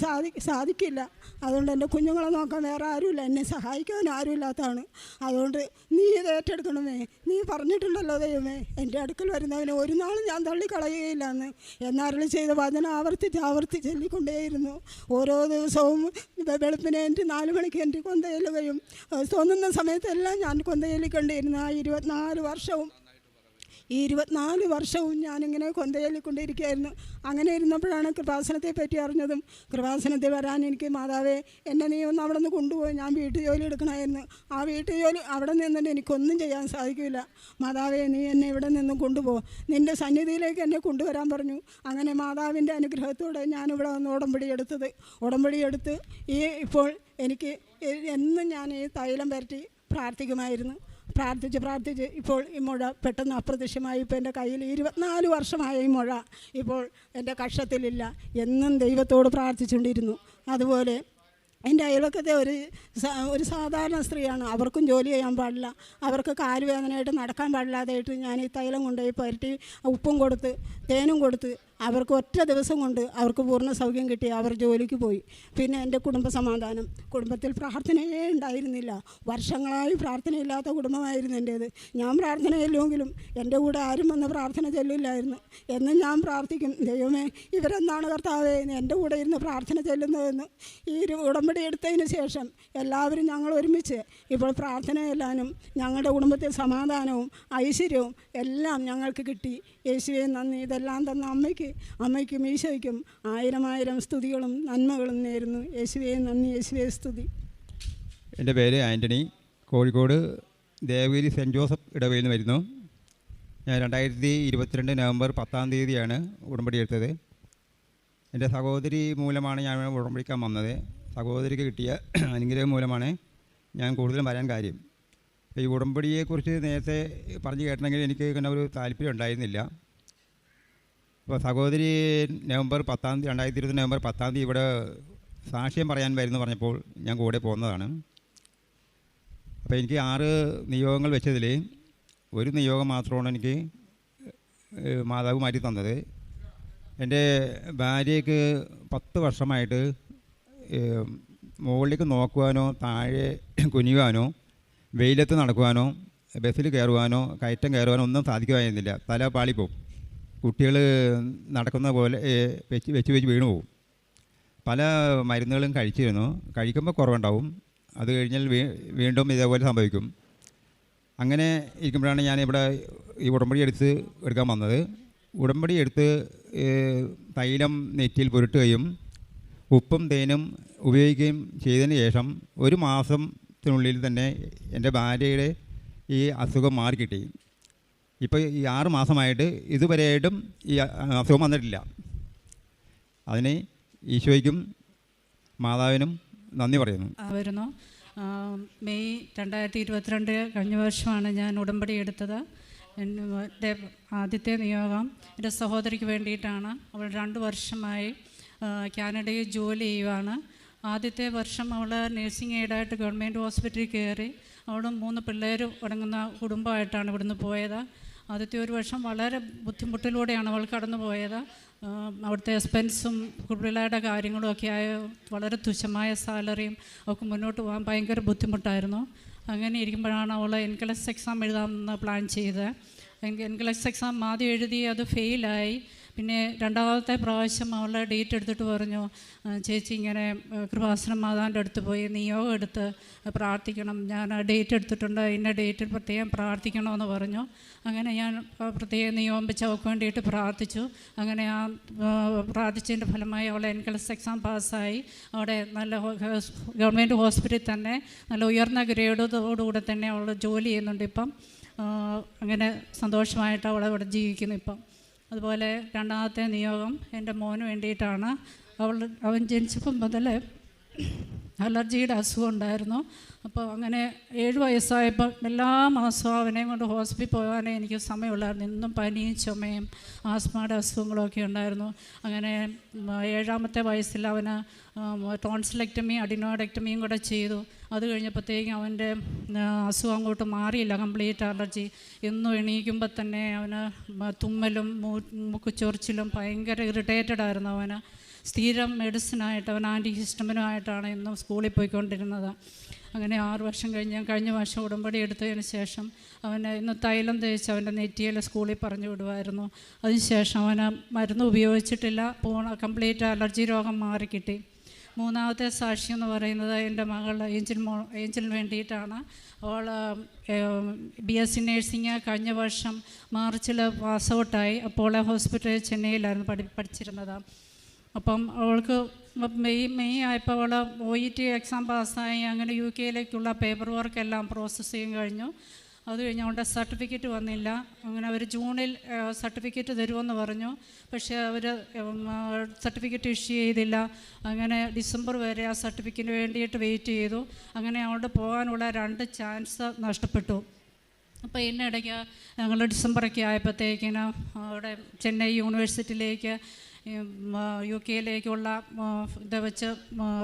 സാധിക്കില്ല. അതുകൊണ്ട് എൻ്റെ കുഞ്ഞുങ്ങളെ നോക്കാൻ വേറെ ആരുമില്ല, എന്നെ സഹായിക്കാൻ ആരുമില്ലാത്തതാണ്. അതുകൊണ്ട് നീ ഇത് ഏറ്റെടുക്കണമേ. നീ പറഞ്ഞിട്ടുണ്ടല്ലോ ദൈവമേ, എൻ്റെ അടുക്കൽ വരുന്നവനെ ഒരു നാളും ഞാൻ തള്ളിക്കളയുകയില്ല എന്ന്. എന്നാലും ചെയ്ത വചനം ആവർത്തിച്ച് ചൊല്ലിക്കൊണ്ടേയിരുന്നു. ഓരോ ദിവസവും വെളുപ്പിനെ എൻ്റെ 4 മണിക്ക് എൻ്റെ കൊന്തയിലുകയും തോന്നുന്ന സമയത്തെല്ലാം ഞാൻ കൊന്തയിലിക്കൊണ്ടിരുന്നു. ആ 24 വർഷവും ഞാനിങ്ങനെ കൊന്തയിലിക്കൊണ്ടിരിക്കുകയായിരുന്നു. അങ്ങനെ ഇരുന്നപ്പോഴാണ് കൃപാസനത്തെ പറ്റി അറിഞ്ഞതും. കൃപാസനത്തിൽ വരാൻ എനിക്ക്, മാതാവേ, എന്നെ നീ ഒന്ന് അവിടെ നിന്ന് കൊണ്ടുപോയി, ഞാൻ വീട്ടുജോലി എടുക്കണമായിരുന്നു. ആ വീട്ടുജോലി അവിടെ നിന്നിട്ട് എനിക്കൊന്നും ചെയ്യാൻ സാധിക്കില്ല. മാതാവേ, നീ എന്നെ ഇവിടെ നിന്നും കൊണ്ടുപോകും, നിൻ്റെ സന്നിധിയിലേക്ക് എന്നെ കൊണ്ടുവരാൻ പറഞ്ഞു. അങ്ങനെ മാതാവിൻ്റെ അനുഗ്രഹത്തോടെ ഞാനിവിടെ വന്ന് ഉടമ്പടി എടുത്ത് ഇപ്പോൾ എനിക്ക് എന്നും ഞാൻ ഈ തൈലം പുരട്ടി പ്രാർത്ഥിക്കുമായിരുന്നു. പ്രാർത്ഥിച്ച് ഇപ്പോൾ ഈ മുഴ പെട്ടെന്ന് അപ്രത്യക്ഷമായി. ഇപ്പോൾ എൻ്റെ കയ്യിൽ 24 വർഷമായ ഈ മുഴ ഇപ്പോൾ എൻ്റെ കക്ഷത്തിലില്ല. എന്നും ദൈവത്തോട് പ്രാർത്ഥിച്ചുകൊണ്ടിരുന്നു. അതുപോലെ എൻ്റെ അയൽവക്കത്തെ ഒരു സാധാരണ സ്ത്രീയാണ്. അവർക്കും ജോലി ചെയ്യാൻ പാടില്ല, അവർക്ക് കാലുവേദനയായിട്ട് നടക്കാൻ പാടില്ലാതായിട്ട് ഞാൻ ഈ തൈലം കൊണ്ടുപോയി പുരട്ടി ഉപ്പും കൊടുത്ത് തേനും കൊടുത്ത് അവർക്ക് ഒറ്റ ദിവസം കൊണ്ട് അവർക്ക് പൂർണ്ണ സൗഖ്യം കിട്ടി. അവർ ജോലിക്ക് പോയി. പിന്നെ എൻ്റെ കുടുംബ സമാധാനം. കുടുംബത്തിൽ പ്രാർത്ഥനയേ ഉണ്ടായിരുന്നില്ല. വർഷങ്ങളായി പ്രാർത്ഥനയില്ലാത്ത കുടുംബമായിരുന്നു എൻ്റേത്. ഞാൻ പ്രാർത്ഥനയില്ലെങ്കിലും എൻ്റെ കൂടെ ആരും വന്ന് പ്രാർത്ഥന ചൊല്ലില്ലായിരുന്നു. എന്നും ഞാൻ പ്രാർത്ഥിക്കും, ദൈവമേ, ഇവരെന്താണ് കർത്താവേ എൻ്റെ കൂടെ ഇരുന്ന് പ്രാർത്ഥന ചൊല്ലുന്നതെന്ന്. ഈ ഉടമ്പടി എടുത്തതിന് ശേഷം എല്ലാവരും ഞങ്ങൾ ഒരുമിച്ച് ഇപ്പോൾ പ്രാർത്ഥനയെല്ലാനും ഞങ്ങളുടെ കുടുംബത്തിൽ സമാധാനവും ഐശ്വര്യവും എല്ലാം ഞങ്ങൾക്ക് കിട്ടി. യേശുവേ നന്ദി. ഇതെല്ലാം തന്ന അമ്മയ്ക്കും ഈശോയ്ക്കും 1000 സ്തുതികളും നന്മകളും നേരുന്നു. യേശുവേ നന്ദി, യേശുവേ സ്തുതി. എൻ്റെ പേര് ആൻ്റണി, കോഴിക്കോട് ദേവഗിരി സെൻറ്റ് ജോസഫ് ഇടവയിൽ നിന്ന് വരുന്നു. ഞാൻ 2022 നവംബർ 10-ാം തീയതിയാണ് ഉടമ്പടി എടുത്തത്. എൻ്റെ സഹോദരി മൂലമാണ് ഞാൻ ഉടമ്പടിക്കാൻ വന്നത്. സഹോദരിക്ക് കിട്ടിയ അനുഗ്രഹം മൂലമാണ് ഞാൻ കൂടുതലും വരാൻ കാര്യം. അപ്പോൾ ഈ ഉടമ്പടിയെക്കുറിച്ച് നേരത്തെ പറഞ്ഞു കേട്ടണമെങ്കിൽ എനിക്ക് ഇങ്ങനെ ഒരു താല്പര്യം ഉണ്ടായിരുന്നില്ല. അപ്പോൾ സഹോദരി നവംബർ 10 2020 നവംബർ 10 ഇവിടെ സാക്ഷ്യം പറയാൻ വരുന്നു പറഞ്ഞപ്പോൾ ഞാൻ കൂടെ പോകുന്നതാണ്. അപ്പോൾ എനിക്ക് 6 നിയോഗങ്ങൾ വെച്ചതിൽ ഒരു നിയോഗം മാത്രമാണ് എനിക്ക് മാതാവ് മാറ്റി തന്നത്. എൻ്റെ ഭാര്യയ്ക്ക് 10 വർഷമായിട്ട് മുകളിലേക്ക് നോക്കുവാനോ താഴെ കുനിയുവാനോ വെയിലത്ത് നടക്കുവാനോ ബസ്സിൽ കയറുവാനോ കയറ്റം കയറുവാനോ ഒന്നും സാധിക്കുമായിരുന്നില്ല. തല പാളിപ്പോവും. കുട്ടികൾ നടക്കുന്ന പോലെ വെച്ച് വീണു പോകും. പല മരുന്നുകളും കഴിച്ചിരുന്നു. കഴിക്കുമ്പോൾ കുറവുണ്ടാവും, അത് കഴിഞ്ഞാൽ വീണ്ടും ഇതേപോലെ സംഭവിക്കും. അങ്ങനെ ഇരിക്കുമ്പോഴാണ് ഞാൻ ഇവിടെ ഈ ഉടമ്പടി എടുക്കാൻ വന്നത്. ഉടമ്പടി എടുത്ത് തൈലം നെറ്റിയിൽ പുരട്ടുകയും ഉപ്പും തേനും ഉപയോഗിക്കുകയും ചെയ്തതിന് ശേഷം 1 മാസത്തിനുള്ളിൽ തന്നെ എൻ്റെ ഭാര്യയുടെ ഈ അസുഖം മാറിക്കിട്ടി. ഇപ്പോൾ ഈ 6 മാസമായിട്ട് ഇതുവരെയായിട്ടും ഈ അസുഖം വന്നിട്ടില്ല. അതിന് ഈശോയ്ക്കും മാതാവിനും നന്ദി പറയുന്നു. വരുന്നു. മെയ് 2022 കഴിഞ്ഞ വർഷമാണ് ഞാൻ ഉടമ്പടി എടുത്തത്. എൻ്റെ ആദ്യത്തെ നിയോഗം എൻ്റെ സഹോദരിക്ക് വേണ്ടിയിട്ടാണ്. അവൾ 2 വർഷമായി കാനഡയിൽ ജോലി ചെയ്യുവാണ്. ആദ്യത്തെ വർഷം അവൾ നഴ്സിംഗ് എയ്ഡായിട്ട് ഗവൺമെൻറ് ഹോസ്പിറ്റലിൽ കയറി. അവളും 3 പിള്ളേരും അടങ്ങുന്ന കുടുംബമായിട്ടാണ് ഇവിടുന്ന് പോയത്. ആദ്യത്തെ 1 വർഷം വളരെ ബുദ്ധിമുട്ടിലൂടെയാണ് അവൾ കടന്നു പോയത്. അവിടുത്തെ എക്സ്പെൻസും പിള്ളേരുടെ കാര്യങ്ങളും ഒക്കെ ആയ വളരെ തുച്ഛമായ സാലറിയും ഒക്കെ മുന്നോട്ട് പോകാൻ ഭയങ്കര ബുദ്ധിമുട്ടായിരുന്നു. അങ്ങനെ ഇരിക്കുമ്പോഴാണ് അവൾ എൻകലസ് എക്സാം എഴുതാമെന്ന് പ്ലാൻ ചെയ്തത്. എൻകലസ് എക്സാം ആദ്യം എഴുതി, അത് ഫെയിലായി. പിന്നെ 2ാമത്തെ പ്രാവശ്യം അവൾ ഡേറ്റ് എടുത്തിട്ട് പറഞ്ഞു, ചേച്ചി ഇങ്ങനെ കൃപാസനം മാതാവിൻ്റെ അടുത്ത് പോയി നിയോഗം എടുത്ത് പ്രാർത്ഥിക്കണം, ഞാൻ ഡേറ്റ് എടുത്തിട്ടുണ്ട്, ഇന്ന ഡേറ്റിൽ പ്രത്യേകം പ്രാർത്ഥിക്കണമെന്ന് പറഞ്ഞു. അങ്ങനെ ഞാൻ പ്രത്യേക നിയോഗം വെച്ച് അവൾക്ക് വേണ്ടിയിട്ട് പ്രാർത്ഥിച്ചു. അങ്ങനെ ആ പ്രാർത്ഥിച്ചതിൻ്റെ ഫലമായി അവൾ എൻകലസ് എക്സാം പാസ്സായി. അവിടെ നല്ല ഗവൺമെൻറ് ഹോസ്പിറ്റലിൽ തന്നെ നല്ല ഉയർന്ന ഗ്രേഡോടുകൂടെ തന്നെ അവൾ ജോലി ചെയ്യുന്നുണ്ട് ഇപ്പം. അങ്ങനെ സന്തോഷമായിട്ട് അവൾ അവിടെ ജീവിക്കുന്നു ഇപ്പം. അതുപോലെ 2ാമത്തെ നിയോഗം എൻ്റെ മോന് വേണ്ടിയിട്ടാണ്. അവൻ ജനിച്ചപ്പം മുതൽ അലർജിയുടെ അസുഖം ഉണ്ടായിരുന്നു. അപ്പോൾ അങ്ങനെ 7 വയസ്സായപ്പോൾ എല്ലാ മാസവും അവനെയും കൊണ്ട് ഹോസ്പിറ്റലിൽ പോകാനേ എനിക്ക് സമയമുള്ളായിരുന്നു. ഇന്നും പനിയും ചുമയും ആസ്മയുടെ അസുഖങ്ങളൊക്കെ ഉണ്ടായിരുന്നു. അങ്ങനെ 7ാമത്തെ വയസ്സിൽ അവന് ടോൺസിലെക്ടമി അഡിനോയിഡക്ടമിയും കൂടെ ചെയ്തു. അത് കഴിഞ്ഞപ്പോഴത്തേക്കും അവൻ്റെ അസുഖം അങ്ങോട്ട് മാറിയില്ല, കംപ്ലീറ്റ് അലർജി. എന്നും എണീക്കുമ്പോൾ തന്നെ അവന് തുമ്മലും മൂക്കുചൊറിച്ചിലും ഭയങ്കര ഇറിറ്റേറ്റഡ് ആയിരുന്നു. അവന് സ്ഥിരം മെഡിസിനായിട്ട് അവൻ ആൻറ്റിഹിസ്റ്റമിനുമായിട്ടാണ് ഇന്നും സ്കൂളിൽ പോയിക്കൊണ്ടിരുന്നത്. അങ്ങനെ 6 വർഷം കഴിഞ്ഞ വർഷം ഉടമ്പടി എടുത്തതിന് ശേഷം അവന് ഇന്ന് തൈലം തേച്ച് അവൻ്റെ നെറ്റിയിൽ സ്കൂളിൽ പറഞ്ഞു വിടുമായിരുന്നു. അതിനുശേഷം അവന് മരുന്ന് ഉപയോഗിച്ചിട്ടില്ല, കംപ്ലീറ്റ് അലർജി രോഗം മാറിക്കിട്ടി. 3ാമത്തെ സാക്ഷി എന്ന് പറയുന്നത് എൻ്റെ മകൾ ഏഞ്ചലിന് വേണ്ടിയിട്ടാണ്. അവൾ BSc നേഴ്സിംഗ് കഴിഞ്ഞ വർഷം മാർച്ചിൽ പാസ് ഔട്ടായി. അപ്പോളോ ഹോസ്പിറ്റൽ ചെന്നൈയിലായിരുന്നു പഠിച്ചിരുന്നത്. അപ്പം അവൾക്ക് മെയ് ആയപ്പോൾ അവൾ OET എക്സാം പാസ്സായി. അങ്ങനെ UK പേപ്പർ വർക്കെല്ലാം പ്രോസസ്സ് ചെയ്യാൻ കഴിഞ്ഞു. അത് കഴിഞ്ഞ് അവളുടെ സർട്ടിഫിക്കറ്റ് വന്നില്ല. അങ്ങനെ അവർ ജൂണിൽ സർട്ടിഫിക്കറ്റ് തരുമെന്ന് പറഞ്ഞു. പക്ഷേ അവർ സർട്ടിഫിക്കറ്റ് ഇഷ്യൂ ചെയ്തില്ല. അങ്ങനെ ഡിസംബർ വരെ ആ സർട്ടിഫിക്കറ്റിന് വേണ്ടിയിട്ട് വെയിറ്റ് ചെയ്തു. അങ്ങനെ അവളുടെ പോകാനുള്ള 2 ചാൻസ് നഷ്ടപ്പെട്ടു. അപ്പോൾ ഇതിനിടയ്ക്ക് ഞങ്ങൾ ഡിസംബറൊക്കെ ആയപ്പോഴത്തേക്കിന് അവിടെ ചെന്നൈ യൂണിവേഴ്സിറ്റിയിലേക്ക് UK ഇത് വെച്ച്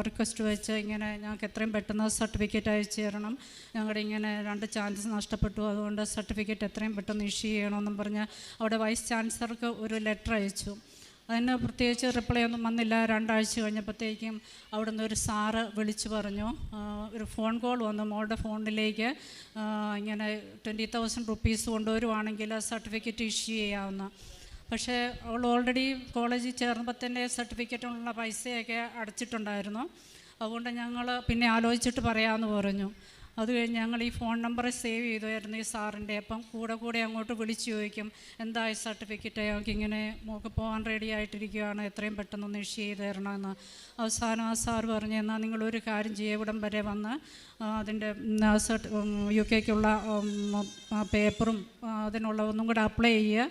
റിക്വസ്റ്റ് വെച്ച് ഇങ്ങനെ ഞങ്ങൾക്ക് എത്രയും പെട്ടെന്ന് സർട്ടിഫിക്കറ്റ് അയച്ചു തരണം, ഞങ്ങളുടെ ഇങ്ങനെ 2 ചാൻസ് നഷ്ടപ്പെട്ടു, അതുകൊണ്ട് സർട്ടിഫിക്കറ്റ് എത്രയും പെട്ടെന്ന് ഇഷ്യൂ ചെയ്യണമെന്നും പറഞ്ഞ് അവിടെ വൈസ് ചാൻസലർക്ക് ഒരു ലെറ്റർ അയച്ചു. അതിന് പ്രത്യേകിച്ച് റിപ്ലൈ ഒന്നും വന്നില്ല. 2 ആഴ്ച കഴിഞ്ഞപ്പോഴത്തേക്കും അവിടെ നിന്ന് ഒരു സാറ് വിളിച്ചു പറഞ്ഞു, ഒരു ഫോൺ കോൾ വന്നു മോളുടെ ഫോണിലേക്ക്, ഇങ്ങനെ 20,000 റുപ്പീസ് കൊണ്ടുവരുവാണെങ്കിൽ സർട്ടിഫിക്കറ്റ് ഇഷ്യൂ ചെയ്യാവുന്ന. പക്ഷേ അവൾ ഓൾറെഡി കോളേജിൽ ചേർന്നപ്പോൾ തന്നെ സർട്ടിഫിക്കറ്റിനുള്ള പൈസയൊക്കെ അടച്ചിട്ടുണ്ടായിരുന്നു. അതുകൊണ്ട് ഞങ്ങൾ പിന്നെ ആലോചിച്ചിട്ട് പറയാമെന്ന് പറഞ്ഞു. അത് കഴിഞ്ഞ് ഞങ്ങൾ ഈ ഫോൺ നമ്പർ സേവ് ചെയ്തായിരുന്നു ഈ സാറിൻ്റെ. അപ്പം കൂടെ അങ്ങോട്ട് വിളിച്ച് ചോദിക്കും, എന്തായി സർട്ടിഫിക്കറ്റ്, ഞങ്ങൾക്ക് ഇങ്ങനെ മോൾക്ക് പോകാൻ റെഡി ആയിട്ടിരിക്കുകയാണ്, എത്രയും പെട്ടെന്നൊന്ന് ഇഷ്യൂ ചെയ്ത് തരണമെന്ന്. അവസാനം ആ സാറ് പറഞ്ഞു, എന്നാൽ നിങ്ങളൊരു കാര്യം ചെയ്യുക, ഇവിടം വരെ വന്ന് അതിൻ്റെ UK പേപ്പറും അതിനുള്ള ഒന്നും കൂടെ അപ്ലൈ ചെയ്യുക.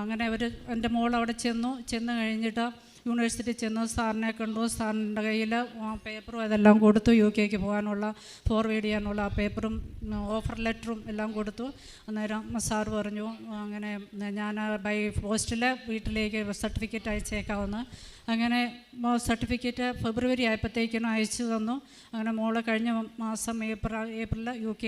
അങ്ങനെ എൻ്റെ മോൾ അവിടെ ചെന്ന് കഴിഞ്ഞിട്ട് യൂണിവേഴ്സിറ്റി ചെന്ന് സാറിനെ കണ്ടു. സാറിൻ്റെ കയ്യിൽ പേപ്പറും അതെല്ലാം കൊടുത്തു. UK പോകാനുള്ള ഫോർവേഡ് ചെയ്യാനുള്ള ആ പേപ്പറും ഓഫർ ലെറ്ററും എല്ലാം കൊടുത്തു. അന്നേരം സാർ പറഞ്ഞു അങ്ങനെ ഞാൻ ബൈ പോസ്റ്റിൽ വീട്ടിലേക്ക് സർട്ടിഫിക്കറ്റ് അയച്ചേക്കാവുന്ന. അങ്ങനെ സർട്ടിഫിക്കറ്റ് ഫെബ്രുവരി ആയപ്പോഴത്തേക്കിനും അയച്ചു തന്നു. അങ്ങനെ മോള് കഴിഞ്ഞ മാസം ഏപ്രിൽ UK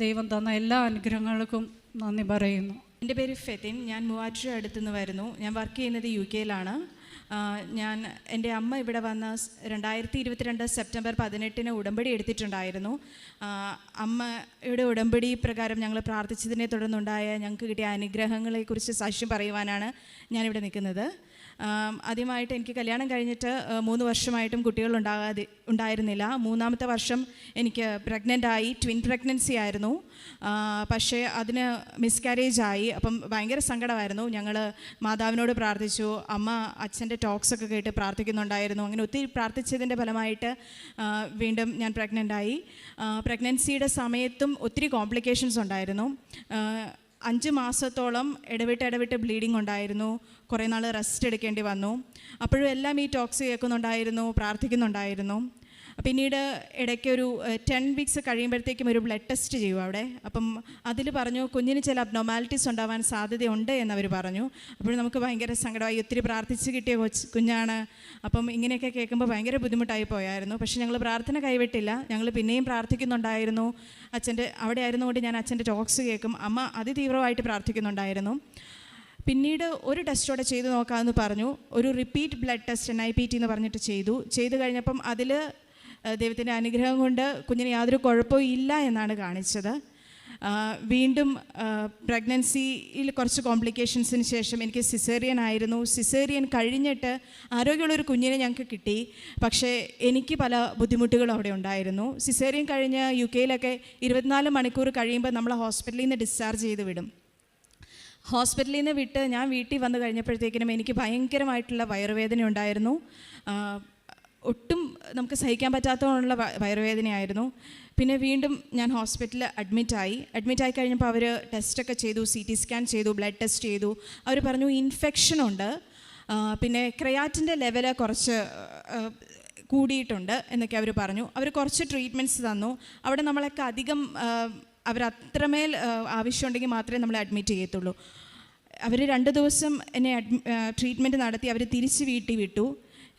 ദൈവം തന്ന എല്ലാ അനുഗ്രഹങ്ങൾക്കും നന്ദി പറയുന്നു. എൻ്റെ പേര് ഫെത്തിൻ. ഞാൻ മൂവാറ്റുപുഴ അടുത്തുനിന്ന് വരുന്നു. ഞാൻ വർക്ക് ചെയ്യുന്നത് UK എൻ്റെ അമ്മ ഇവിടെ വന്ന് 2022 സെപ്റ്റംബർ 18 ഉടമ്പടി എടുത്തിട്ടുണ്ടായിരുന്നു. അമ്മയുടെ ഉടമ്പടി പ്രകാരം ഞങ്ങൾ പ്രാർത്ഥിച്ചതിനെ തുടർന്നുണ്ടായ ഞങ്ങൾക്ക് കിട്ടിയ അനുഗ്രഹങ്ങളെക്കുറിച്ച് സാക്ഷ്യം പറയുവാനാണ് ഞാനിവിടെ നിൽക്കുന്നത്. ആദ്യമായിട്ട് എനിക്ക് കല്യാണം കഴിഞ്ഞിട്ട് 3 വർഷമായിട്ടും കുട്ടികൾ ഉണ്ടായിരുന്നില്ല. 3-ാമത്തെ വർഷം എനിക്ക് പ്രഗ്നൻ്റായി. ട്വിൻ പ്രഗ്നൻസി ആയിരുന്നു. പക്ഷേ അതിന് മിസ്കാരേജ് ആയി. അപ്പം ഭയങ്കര സങ്കടമായിരുന്നു. ഞങ്ങൾ മാതാവിനോട് പ്രാർത്ഥിച്ചു. അമ്മ അച്ഛൻ്റെ ടോക്സൊക്കെ കേട്ട് പ്രാർത്ഥിക്കുന്നുണ്ടായിരുന്നു. അങ്ങനെ ഒത്തിരി പ്രാർത്ഥിച്ചതിൻ്റെ ഫലമായിട്ട് വീണ്ടും ഞാൻ പ്രഗ്നൻ്റായി. പ്രഗ്നൻസിയുടെ സമയത്തും ഒത്തിരി കോംപ്ലിക്കേഷൻസ് ഉണ്ടായിരുന്നു. 5 മാസത്തോളം ഇടവിട്ട് ബ്ലീഡിങ് ഉണ്ടായിരുന്നു. കുറേ നാൾ റെസ്റ്റ് എടുക്കേണ്ടി വന്നു. അപ്പോഴും എല്ലാം ഈ ടോക്സ് കേൾക്കുന്നുണ്ടായിരുന്നു, പ്രാർത്ഥിക്കുന്നുണ്ടായിരുന്നു. പിന്നീട് ഇടയ്ക്കൊരു 10 വീക്സ് കഴിയുമ്പോഴത്തേക്കും ഒരു ബ്ലഡ് ടെസ്റ്റ് ചെയ്യും അവിടെ. അപ്പം അതിൽ പറഞ്ഞു കുഞ്ഞിന് ചില അബ്നോർമാലിറ്റീസ് ഉണ്ടാവാൻ സാധ്യതയുണ്ട് എന്നവർ പറഞ്ഞു. അപ്പോൾ നമുക്ക് ഭയങ്കര സങ്കടമായി. ഒത്തിരി പ്രാർത്ഥിച്ച് കിട്ടിയ കുഞ്ഞാണ്. അപ്പം ഇങ്ങനെയൊക്കെ കേൾക്കുമ്പോൾ ഭയങ്കര ബുദ്ധിമുട്ടായി പോയായിരുന്നു. പക്ഷേ ഞങ്ങൾ പ്രാർത്ഥന കൈവിട്ടില്ല. ഞങ്ങൾ പിന്നെയും പ്രാർത്ഥിക്കുന്നുണ്ടായിരുന്നു. അവിടെ ആയിരുന്നുകൊണ്ട് ഞാൻ അച്ഛൻ്റെ ടോക്സ് കേൾക്കും. അമ്മ അതിതീവ്രമായിട്ട് പ്രാർത്ഥിക്കുന്നുണ്ടായിരുന്നു. പിന്നീട് ഒരു ടെസ്റ്റോടെ ചെയ്ത് നോക്കാമെന്ന് പറഞ്ഞു. ഒരു റിപ്പീറ്റ് ബ്ലഡ് ടെസ്റ്റ് NIPT എന്ന് പറഞ്ഞിട്ട് ചെയ്തു കഴിഞ്ഞപ്പം അതിൽ ദൈവത്തിൻ്റെ അനുഗ്രഹം കൊണ്ട് കുഞ്ഞിന് യാതൊരു കുഴപ്പവും ഇല്ല എന്നാണ് കാണിച്ചത്. വീണ്ടും പ്രഗ്നൻസിയിൽ കുറച്ച് കോംപ്ലിക്കേഷൻസിന് ശേഷം എനിക്ക് സിസേറിയൻ ആയിരുന്നു. സിസേറിയൻ കഴിഞ്ഞിട്ട് ആരോഗ്യമുള്ളൊരു കുഞ്ഞിനെ ഞങ്ങൾക്ക് കിട്ടി. പക്ഷേ എനിക്ക് പല ബുദ്ധിമുട്ടുകളും അവിടെ ഉണ്ടായിരുന്നു. സിസേറിയൻ കഴിഞ്ഞ് UK 24 മണിക്കൂർ കഴിയുമ്പോൾ നമ്മളെ ഹോസ്പിറ്റലിൽ നിന്ന് ഡിസ്ചാർജ് ചെയ്ത് വിടും. ഹോസ്പിറ്റലിൽ നിന്ന് വിട്ട് ഞാൻ വീട്ടിൽ വന്നു കഴിഞ്ഞപ്പോഴത്തേക്കിനും എനിക്ക് ഭയങ്കരമായിട്ടുള്ള വയറുവേദന ഉണ്ടായിരുന്നു. ഒട്ടും നമുക്ക് സഹിക്കാൻ പറ്റാത്തതുള്ള വയറുവേദനയായിരുന്നു. പിന്നെ വീണ്ടും ഞാൻ ഹോസ്പിറ്റലിൽ അഡ്മിറ്റായി കഴിഞ്ഞപ്പോൾ അവർ ടെസ്റ്റൊക്കെ ചെയ്തു. CT സ്കാൻ ചെയ്തു, ബ്ലഡ് ടെസ്റ്റ് ചെയ്തു. അവർ പറഞ്ഞു ഇൻഫെക്ഷനുണ്ട്, പിന്നെ ക്രിയാറ്റിൻ്റെ ലെവല് കുറച്ച് കൂടിയിട്ടുണ്ട് എന്നൊക്കെ അവർ പറഞ്ഞു. അവർ കുറച്ച് ട്രീറ്റ്മെൻറ്റ്സ് തന്നു. അവിടെ നമ്മളൊക്കെ അധികം അവരത്രമേൽ ആവശ്യമുണ്ടെങ്കിൽ മാത്രമേ നമ്മളെ അഡ്മിറ്റ് ചെയ്യത്തുള്ളൂ. അവർ 2 ദിവസം എന്നെ ട്രീറ്റ്മെൻറ്റ് നടത്തി. അവർ തിരിച്ച് വീട്ടിൽ വിട്ടു.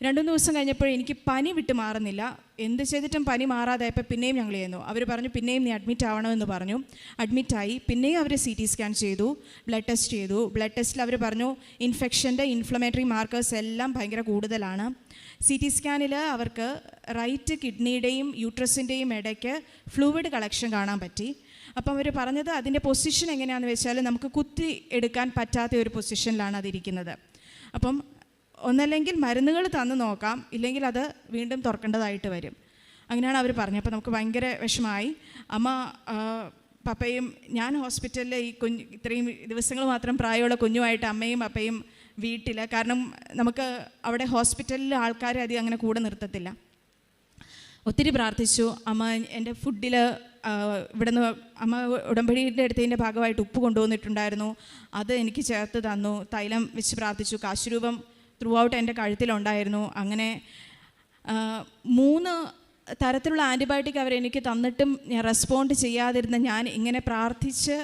2 ദിവസം കഴിഞ്ഞപ്പോൾ എനിക്ക് പനി വിട്ട് മാറുന്നില്ല. എന്ത് ചെയ്തിട്ടും പനി മാറാതായപ്പോൾ പിന്നെയും ഞങ്ങൾ ചെയ്യുന്നു. അവർ പറഞ്ഞു പിന്നെയും നീ അഡ്മിറ്റ് ആവണമെന്ന് പറഞ്ഞു. അഡ്മിറ്റായി. പിന്നെയും അവർ CT സ്കാൻ ചെയ്തു, ബ്ലഡ് ടെസ്റ്റ് ചെയ്തു. ബ്ലഡ് ടെസ്റ്റിൽ അവർ പറഞ്ഞു ഇൻഫെക്ഷൻ്റെ ഇൻഫ്ലമേറ്ററി മാർക്കേഴ്സ് എല്ലാം ഭയങ്കര കൂടുതലാണ്. CT സ്കാനിൽ അവർക്ക് റൈറ്റ് കിഡ്നിയുടെയും യൂട്രസിൻ്റെയും ഇടയ്ക്ക് ഫ്ലൂയിഡ് കളക്ഷൻ കാണാൻ പറ്റി. അപ്പം അവർ പറഞ്ഞത് അതിൻ്റെ പൊസിഷൻ എങ്ങനെയാണെന്ന് വെച്ചാൽ നമുക്ക് കുത്തി എടുക്കാൻ പറ്റാത്ത ഒരു പൊസിഷനിലാണ് അതിരിക്കുന്നത്. അപ്പം ഒന്നല്ലെങ്കിൽ മരുന്നുകൾ തന്നു നോക്കാം, ഇല്ലെങ്കിൽ അത് വീണ്ടും തുറക്കേണ്ടതായിട്ട് വരും. അങ്ങനെയാണ് അവർ പറഞ്ഞത്. അപ്പോൾ നമുക്ക് ഭയങ്കര വിഷമമായി. അമ്മ പപ്പയും ഞാൻ ഹോസ്പിറ്റലിൽ ഇത്രയും ദിവസങ്ങൾ മാത്രം പ്രായമുള്ള കുഞ്ഞുമായിട്ട് അമ്മയും പപ്പയും വീട്ടിൽ. കാരണം നമുക്ക് അവിടെ ഹോസ്പിറ്റലിൽ ആൾക്കാരെ അധികം അങ്ങനെ കൂടെ നിർത്തത്തില്ല. ഒത്തിരി പ്രാർത്ഥിച്ചു. അമ്മ എൻ്റെ ഫുഡിൽ ഇവിടുന്ന് അമ്മ ഉടമ്പടിയുടെ അടുത്തതിൻ്റെ ഭാഗമായിട്ട് ഉപ്പ് കൊണ്ടുവന്നിട്ടുണ്ടായിരുന്നു. അത് എനിക്ക് ചേർത്ത് തന്നു. തൈലം വെച്ച് പ്രാർത്ഥിച്ചു. കാശുരൂപം ത്രൂ ഔട്ട് എൻ്റെ കഴുത്തിലുണ്ടായിരുന്നു. അങ്ങനെ 3 തരത്തിലുള്ള ആൻറ്റിബയോട്ടിക് അവരെനിക്ക് തന്നിട്ടും ഞാൻ റെസ്പോണ്ട് ചെയ്യാതിരുന്ന ഞാൻ ഇങ്ങനെ പ്രാർത്ഥിച്ച്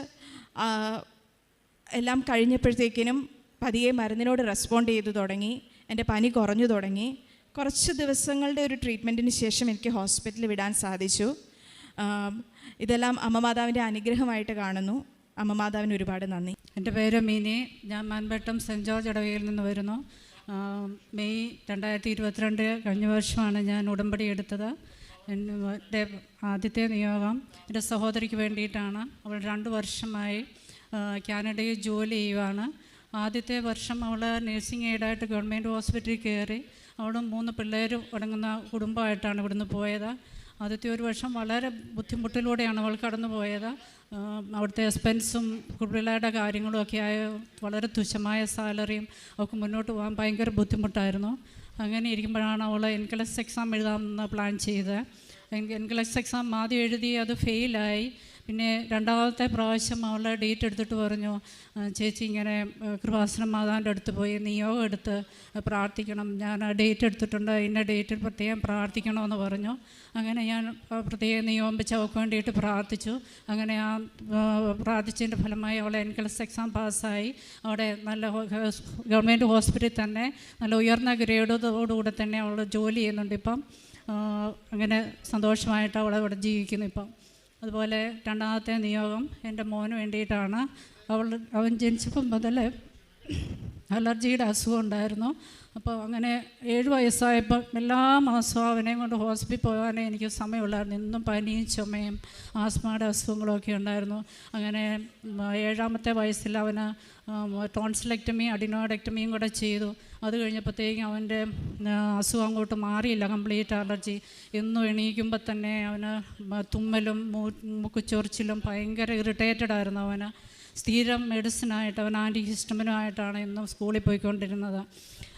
എല്ലാം കഴിഞ്ഞപ്പോഴത്തേക്കിനും പതിയെ മരുന്നിനോട് റെസ്പോണ്ട് ചെയ്തു തുടങ്ങി. എൻ്റെ പനി കുറഞ്ഞു തുടങ്ങി. കുറച്ച് ദിവസങ്ങളുടെ ഒരു ട്രീറ്റ്മെൻറ്റിന് ശേഷം എനിക്ക് ഹോസ്പിറ്റലിൽ വിടാൻ സാധിച്ചു. ഇതെല്ലാം അമ്മ മാതാവിൻ്റെ അനുഗ്രഹമായിട്ട് കാണുന്നു. അമ്മ മാതാവിന് ഒരുപാട് നന്ദി. എൻ്റെ പേര് മിനി. ഞാൻ മാൻപട്ടം സെൻറ്റ് ജോർജ് ഇടവകയിൽ നിന്ന് വരുന്നു. മെയ് 2022 കഴിഞ്ഞ വർഷമാണ് ഞാൻ ഉടമ്പടി എടുത്തത്. എൻ്റെ ആദ്യത്തെ നിയോഗം എൻ്റെ സഹോദരിക്ക് വേണ്ടിയിട്ടാണ്. അവൾ 2 വർഷമായി കാനഡയിൽ ജോലി ചെയ്യുവാണ്. ആദ്യത്തെ വർഷം അവൾ നഴ്സിംഗ് എയ്ഡായിട്ട് ഗവൺമെൻറ് ഹോസ്പിറ്റലിൽ കയറി. അവളും 3 പിള്ളേരും അടങ്ങുന്ന കുടുംബമായിട്ടാണ് ഇവിടുന്ന് പോയത്. ആദ്യത്തെ ഒരു വർഷം വളരെ ബുദ്ധിമുട്ടിലൂടെയാണ് അവൾ കടന്നു പോയത്. അവിടുത്തെ എക്സ്പെൻസും പിള്ളേരുടെ കാര്യങ്ങളും ഒക്കെ ആയ വളരെ തുച്ഛമായ സാലറിയും അവൾക്ക് മുന്നോട്ട് പോകാൻ ഭയങ്കര ബുദ്ധിമുട്ടായിരുന്നു. അങ്ങനെ ഇരിക്കുമ്പോഴാണ് അവൾ NCLEX എക്സാം എഴുതാമെന്ന് പ്ലാൻ ചെയ്തത്. NCLEX എക്സാം ആദ്യം എഴുതി, അത് ഫെയിലായി. പിന്നെ രണ്ടാമത്തെ പ്രാവശ്യം അവളുടെ ഡേറ്റ് എടുത്തിട്ട് പറഞ്ഞു, ചേച്ചി ഇങ്ങനെ കൃപാസനം മാതാവിൻ്റെ അടുത്ത് പോയി നിയോഗം എടുത്ത് പ്രാർത്ഥിക്കണം, ഞാൻ ആ ഡേറ്റ് എടുത്തിട്ടുണ്ട്, ഇന്ന ഡേറ്റിൽ പ്രത്യേകം പ്രാർത്ഥിക്കണമെന്ന് പറഞ്ഞു. അങ്ങനെ ഞാൻ പ്രത്യേകം നിയോഗം വെച്ച് അവൾക്ക് വേണ്ടിയിട്ട് പ്രാർത്ഥിച്ചു. അങ്ങനെ ആ പ്രാർത്ഥിച്ചതിൻ്റെ ഫലമായി അവൾ എൻട്രൻസ് എക്സാം പാസ്സായി. അവിടെ നല്ല ഗവൺമെൻറ് ഹോസ്പിറ്റലിൽ തന്നെ നല്ല ഉയർന്ന ഗ്രേഡോടുകൂടെ തന്നെ അവൾ ജോലി ചെയ്യുന്നുണ്ട് ഇപ്പം. അങ്ങനെ സന്തോഷമായിട്ട് അവളവിടെ ജീവിക്കുന്നു ഇപ്പം. അതുപോലെ രണ്ടാമത്തെ നിയോഗം എൻ്റെ മോന് വേണ്ടിയിട്ടാണ്. അവൻ ജനിച്ചപ്പം മുതൽ അലർജിയുടെ അസുഖം ഉണ്ടായിരുന്നു. അപ്പോൾ അങ്ങനെ 7 വയസ്സായപ്പോൾ എല്ലാ മാസവും അവനെയും കൊണ്ട് ഹോസ്പിറ്റലിൽ പോകാനേ എനിക്ക് സമയമുള്ളായിരുന്നു. ഇന്നും പനിയും ചുമയും ആസ്മയുടെ അസുഖങ്ങളൊക്കെ ഉണ്ടായിരുന്നു. അങ്ങനെ 7ാമത്തെ വയസ്സിൽ അവന് ടോൺസിലെക്ടമിയും അഡിനോയിഡക്ടമിയും കൂടെ ചെയ്തു. അത് കഴിഞ്ഞപ്പോഴത്തേക്കും അവൻ്റെ അസുഖം അങ്ങോട്ട് മാറിയില്ല, കംപ്ലീറ്റ് അലർജി. എന്നും എണീക്കുമ്പോൾ തന്നെ അവന് തുമ്മലും മൂക്കുചൊറിച്ചിലും ഭയങ്കര ഇറിറ്റേറ്റഡ് ആയിരുന്നു. അവന് സ്ഥിരം മെഡിസിനായിട്ട് അവൻ ആൻറ്റി ഹിസ്റ്റമിനുമായിട്ടാണ് എന്നും സ്കൂളിൽ പോയിക്കൊണ്ടിരുന്നത്.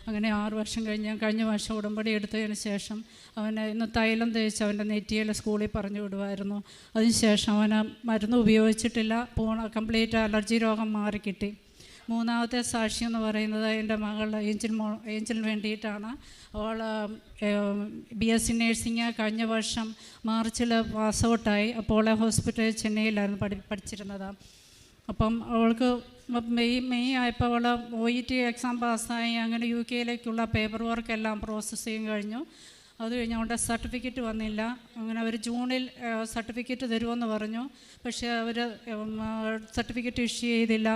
അങ്ങനെ 6 വർഷം കഴിഞ്ഞ വർഷം ഉടമ്പടി എടുത്തതിന് ശേഷം അവന് ഇന്ന് തൈലം തേച്ച് അവൻ്റെ നെറ്റിയിൽ സ്കൂളിൽ പറഞ്ഞു വിടുമായിരുന്നു. അതിനുശേഷം അവന് മരുന്ന് ഉപയോഗിച്ചിട്ടില്ല, കംപ്ലീറ്റ് അലർജി രോഗം മാറിക്കിട്ടി. മൂന്നാമത്തെ സാക്ഷി എന്ന് പറയുന്നത് എൻ്റെ മകൾ ഏഞ്ചലിന് വേണ്ടിയിട്ടാണ്. അവൾ BSc നേഴ്സിംഗ് കഴിഞ്ഞ വർഷം മാർച്ചിൽ പാസ് ഔട്ടായി. അപ്പോളോ ഹോസ്പിറ്റൽ ചെന്നൈയിലായിരുന്നു പഠിച്ചിരുന്നത്. അപ്പം അവൾക്ക് മെയ് ആയപ്പോൾ അവൾ OET എക്സാം പാസ്സായി. അങ്ങനെ UK പേപ്പർ വർക്കെല്ലാം പ്രോസസ്സ് ചെയ്യാൻ കഴിഞ്ഞു. അത് കഴിഞ്ഞ് അവളുടെ സർട്ടിഫിക്കറ്റ് വന്നില്ല. അങ്ങനെ അവർ ജൂണിൽ സർട്ടിഫിക്കറ്റ് തരുമെന്ന് പറഞ്ഞു. പക്ഷേ അവർ സർട്ടിഫിക്കറ്റ് ഇഷ്യൂ ചെയ്തില്ല.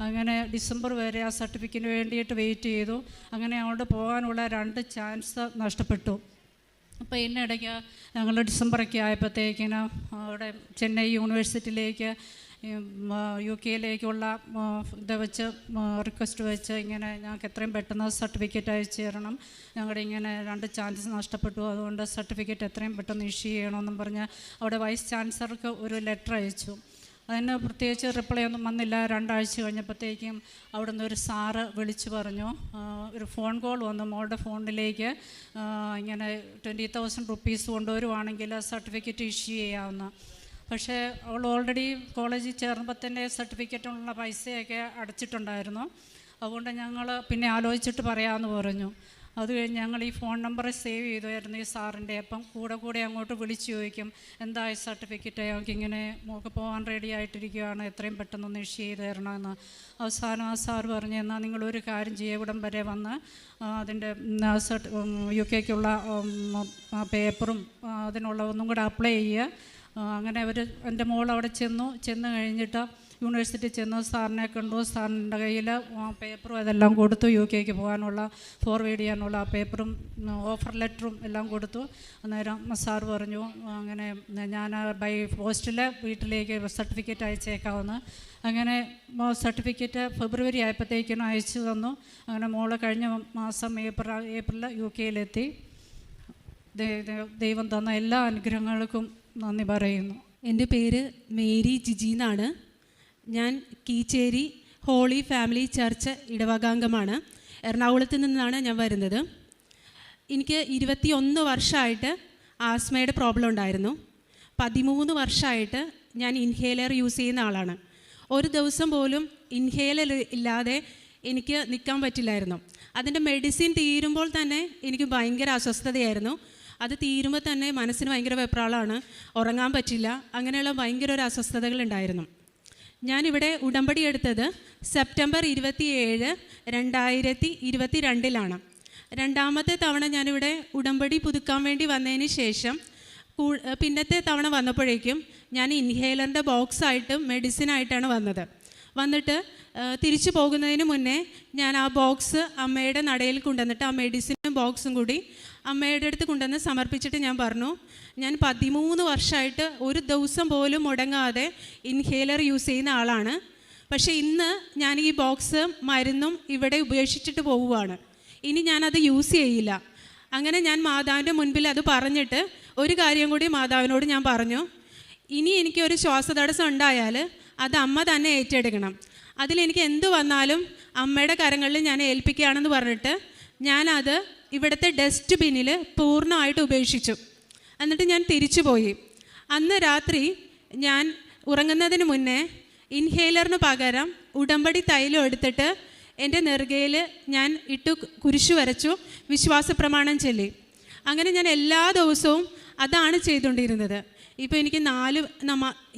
അങ്ങനെ ഡിസംബർ വരെ ആ സർട്ടിഫിക്കറ്റിന് വേണ്ടിയിട്ട് വെയിറ്റ് ചെയ്തു. അങ്ങനെ അവളുടെ പോകാനുള്ള 2 ചാൻസ് നഷ്ടപ്പെട്ടു. അപ്പോൾ ഇതിനിടയ്ക്ക് ഞങ്ങൾ ഡിസംബറൊക്കെ ആയപ്പോഴത്തേക്കിനും അവിടെ ചെന്നൈ യൂണിവേഴ്സിറ്റിയിലേക്ക് UK ഇത് വെച്ച് റിക്വസ്റ്റ് വെച്ച് ഇങ്ങനെ ഞങ്ങൾക്ക് എത്രയും പെട്ടെന്ന് സർട്ടിഫിക്കറ്റ് അയച്ചു തരണം, ഞങ്ങളുടെ ഇങ്ങനെ 2 ചാൻസസ് നഷ്ടപ്പെട്ടു, അതുകൊണ്ട് സർട്ടിഫിക്കറ്റ് എത്രയും പെട്ടെന്ന് ഇഷ്യൂ ചെയ്യണമെന്നും പറഞ്ഞ് അവിടെ വൈസ് ചാൻസലർക്ക് ഒരു ലെറ്റർ അയച്ചു. അതിന് പ്രത്യേകിച്ച് റിപ്ലൈ ഒന്നും വന്നില്ല. 2 ആഴ്ച കഴിഞ്ഞപ്പോഴത്തേക്കും അവിടെ നിന്ന് ഒരു സാറ് വിളിച്ചു പറഞ്ഞു, ഒരു ഫോൺ കോൾ വന്നു മോളുടെ ഫോണിലേക്ക്, ഇങ്ങനെ 20,000 റുപ്പീസ് കൊണ്ടുവരുവാണെങ്കിൽ സർട്ടിഫിക്കറ്റ് ഇഷ്യൂ ചെയ്യാവുന്ന. പക്ഷേ അവൾ ഓൾറെഡി കോളേജിൽ ചേർന്നപ്പോൾ തന്നെ സർട്ടിഫിക്കറ്റിനുള്ള പൈസയൊക്കെ അടച്ചിട്ടുണ്ടായിരുന്നു. അതുകൊണ്ട് ഞങ്ങൾ പിന്നെ ആലോചിച്ചിട്ട് പറയാമെന്ന് പറഞ്ഞു. അത് കഴിഞ്ഞ് ഞങ്ങൾ ഈ ഫോൺ നമ്പർ സേവ് ചെയ്തുമായിരുന്നു ഈ സാറിൻ്റെ. അപ്പം കൂടെ അങ്ങോട്ട് വിളിച്ച് ചോദിക്കും, എന്തായി സർട്ടിഫിക്കറ്റ്, ഞങ്ങൾക്കിങ്ങനെ മോൾക്ക് പോകാൻ റെഡി ആയിട്ടിരിക്കുകയാണ്, എത്രയും പെട്ടെന്നൊന്ന് ഇഷ്യൂ ചെയ്ത് തരണമെന്ന്. അവസാനം ആ സാറ് പറഞ്ഞു, എന്നാൽ നിങ്ങളൊരു കാര്യം ചെയ്യുക, ഇവിടം വരെ വന്ന് അതിൻ്റെ UK പേപ്പറും അതിനുള്ള ഒന്നും കൂടെ അപ്ലൈ ചെയ്യുക. അങ്ങനെ എൻ്റെ മോൾ അവിടെ ചെന്ന് കഴിഞ്ഞിട്ട് യൂണിവേഴ്സിറ്റി ചെന്നു, സാറിനെ കണ്ടു. സാറിൻ്റെ കയ്യിൽ പേപ്പറും അതെല്ലാം കൊടുത്തു. UK പോകാനുള്ള ഫോർവേഡ് ചെയ്യാനുള്ള ആ പേപ്പറും ഓഫർ ലെറ്ററും എല്ലാം കൊടുത്തു. അന്നേരം സാറ് പറഞ്ഞു, അങ്ങനെ ഞാൻ ബൈ പോസ്റ്റിൽ വീട്ടിലേക്ക് സർട്ടിഫിക്കറ്റ് അയച്ചേക്കാവുന്ന. അങ്ങനെ സർട്ടിഫിക്കറ്റ് ഫെബ്രുവരി ആയപ്പോഴത്തേക്കിനും അയച്ചു തന്നു. അങ്ങനെ മോള് കഴിഞ്ഞ മാസം ഏപ്രിൽ UK ദൈവം തന്ന എല്ലാ അനുഗ്രഹങ്ങൾക്കും നന്ദി പറയുന്നു. എൻ്റെ പേര് മേരി ജിജി എന്നാണ്. ഞാൻ കീച്ചേരി ഹോളി ഫാമിലി ചർച്ച് ഇടവകാംഗമാണ്. എറണാകുളത്ത് നിന്നാണ് ഞാൻ വരുന്നത്. എനിക്ക് 21 വർഷമായിട്ട് ആസ്മയുടെ പ്രോബ്ലം ഉണ്ടായിരുന്നു. 13 വർഷമായിട്ട് ഞാൻ ഇൻഹേലർ യൂസ് ചെയ്യുന്ന ആളാണ്. ഒരു ദിവസം പോലും ഇൻഹേലർ ഇല്ലാതെ എനിക്ക് നിൽക്കാൻ പറ്റില്ലായിരുന്നു. അതിൻ്റെ മെഡിസിൻ തീരുമ്പോൾ തന്നെ എനിക്ക് ഭയങ്കര അസ്വസ്ഥതയായിരുന്നു. അത് തീരുമ്പോൾ തന്നെ മനസ്സിന് ഭയങ്കര വെപ്രാളമാണ്, ഉറങ്ങാൻ പറ്റില്ല, അങ്ങനെയുള്ള ഭയങ്കര ഒരു അസ്വസ്ഥതകളുണ്ടായിരുന്നു. ഞാനിവിടെ ഉടമ്പടി എടുത്തത് സെപ്റ്റംബർ 27, 2022 രണ്ടാമത്തെ തവണ ഞാനിവിടെ ഉടമ്പടി പുതുക്കാൻ വേണ്ടി വന്നതിന് ശേഷം പിന്നത്തെ തവണ വന്നപ്പോഴേക്കും ഞാൻ ഇൻഹേലറിൻ്റെ ബോക്സായിട്ടും മെഡിസിനായിട്ടാണ് വന്നിട്ട് തിരിച്ചു പോകുന്നതിന് മുന്നേ ഞാൻ ആ ബോക്സ് അമ്മയുടെ നടയിൽ കൊണ്ടുവന്നിട്ട് ആ മെഡിസിനും ബോക്സും കൂടി അമ്മയുടെ അടുത്ത് കൊണ്ടുവന്ന് സമർപ്പിച്ചിട്ട് ഞാൻ പറഞ്ഞു, ഞാൻ 13 വർഷമായിട്ട് ഒരു ദിവസം പോലും മുടങ്ങാതെ ഇൻഹേലർ യൂസ് ചെയ്യുന്ന ആളാണ്. പക്ഷേ ഇന്ന് ഞാൻ ഈ ബോക്സ് മരുന്നും ഇവിടെ ഉപേക്ഷിച്ചിട്ട് പോവുകയാണ്. ഇനി ഞാനത് യൂസ് ചെയ്യില്ല. അങ്ങനെ ഞാൻ മാതാവിൻ്റെ മുൻപിൽ അത് പറഞ്ഞിട്ട് ഒരു കാര്യം കൂടി മാതാവിനോട് ഞാൻ പറഞ്ഞു, ഇനി എനിക്കൊരു ശ്വാസതടസ്സം ഉണ്ടായാൽ അത് അമ്മ തന്നെ ഏറ്റെടുക്കണം. അതിലെനിക്ക് എന്ത് വന്നാലും അമ്മയുടെ കരങ്ങളിൽ ഞാൻ ഏൽപ്പിക്കുകയാണെന്ന് പറഞ്ഞിട്ട് ഞാനത് ഇവിടുത്തെ ഡസ്റ്റ് ബിന്നിൽ പൂർണ്ണമായിട്ട് ഉപേക്ഷിച്ചു. എന്നിട്ട് ഞാൻ തിരിച്ചു പോയി. അന്ന് രാത്രി ഞാൻ ഉറങ്ങുന്നതിന് മുന്നേ ഇൻഹേലറിന് പകരം ഉടമ്പടി തൈലം എടുത്തിട്ട് എൻ്റെ നെറുകയിൽ ഞാൻ കുരിശു വരച്ചു, വിശ്വാസ പ്രമാണം ചൊല്ലി. അങ്ങനെ ഞാൻ എല്ലാ ദിവസവും അതാണ് ചെയ്തുകൊണ്ടിരുന്നത്. ഇപ്പോൾ എനിക്ക് 4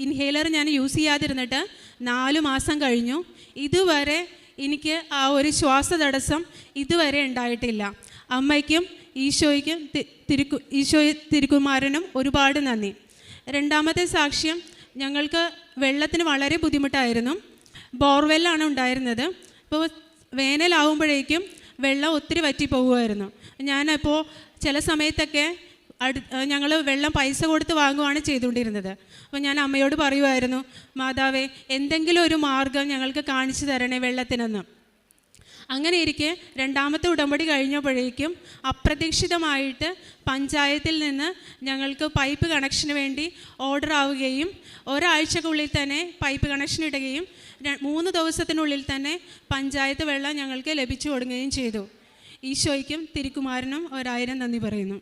ഇൻഹേലർ ഞാൻ യൂസ് ചെയ്യാതിരുന്നിട്ട് 4 മാസം കഴിഞ്ഞു. ഇതുവരെ എനിക്ക് ആ ഒരു ശ്വാസ തടസ്സം ഇതുവരെ ഉണ്ടായിട്ടില്ല. അമ്മയ്ക്കും ഈശോയ്ക്കും തിരുക്കുമാരനും ഒരുപാട് നന്ദി. രണ്ടാമത്തെ സാക്ഷ്യം, ഞങ്ങൾക്ക് വെള്ളത്തിന് വളരെ ബുദ്ധിമുട്ടായിരുന്നു. ബോർവെല്ലാണ് ഉണ്ടായിരുന്നത്. ഇപ്പോൾ വേനലാവുമ്പോഴേക്കും വെള്ളം ഒത്തിരി വറ്റി പോകുമായിരുന്നു. ഞാനപ്പോൾ ചില സമയത്തൊക്കെ ഞങ്ങൾ വെള്ളം പൈസ കൊടുത്ത് വാങ്ങുകയാണ് ചെയ്തുകൊണ്ടിരുന്നത്. അപ്പോൾ ഞാൻ അമ്മയോട് പറയുമായിരുന്നു, മാതാവേ, എന്തെങ്കിലും ഒരു മാർഗം ഞങ്ങൾക്ക് കാണിച്ചു തരണേ വെള്ളത്തിനെന്ന്. അങ്ങനെ ഇരിക്കെ രണ്ടാമത്തെ ഉടമ്പടി കഴിഞ്ഞപ്പോഴേക്കും അപ്രതീക്ഷിതമായിട്ട് പഞ്ചായത്തിൽ നിന്ന് ഞങ്ങൾക്ക് പൈപ്പ് കണക്ഷന് വേണ്ടി ഓർഡർ ആവുകയും ഒരാഴ്ചക്കുള്ളിൽ തന്നെ പൈപ്പ് കണക്ഷൻ ഇടുകയും 3 ദിവസത്തിനുള്ളിൽ തന്നെ പഞ്ചായത്ത് വെള്ളം ഞങ്ങൾക്ക് ലഭിച്ചു കൊടുക്കുകയും ചെയ്തു. ഈശോയ്ക്കും തിരുക്കുമാരനും 1000 നന്ദി പറയുന്നു.